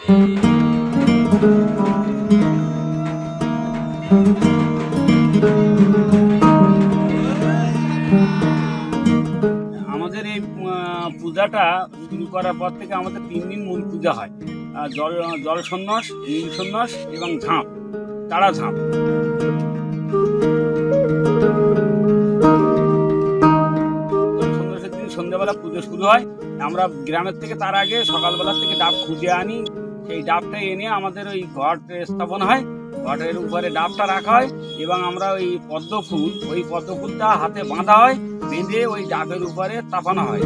আমাদের এই পূজাটা শুরু করার পর থেকে আমাদের 3 দিন মূল পূজা হয়। জল সন্ন্যাস, নীল সন্ন্যাস এবং ঝাঁপ, তারা ঝাঁপ। সন্ন্যাসের দিন সন্ধ্যাবেলা পুজো শুরু হয়। আমরা গ্রামের থেকে তার আগে সকালবেলা থেকে ডাব খুঁজে আনি। সেই ডাবটা এনে আমাদের ওই ঘট স্থাপন হয়, ঘটের উপরে ডাবটা রাখা হয় এবং আমরা ওই পদ্ম ফুলটা হাতে বাঁধা হয়, বেঁধে ওই ডাবের উপরে চাপানো হয়।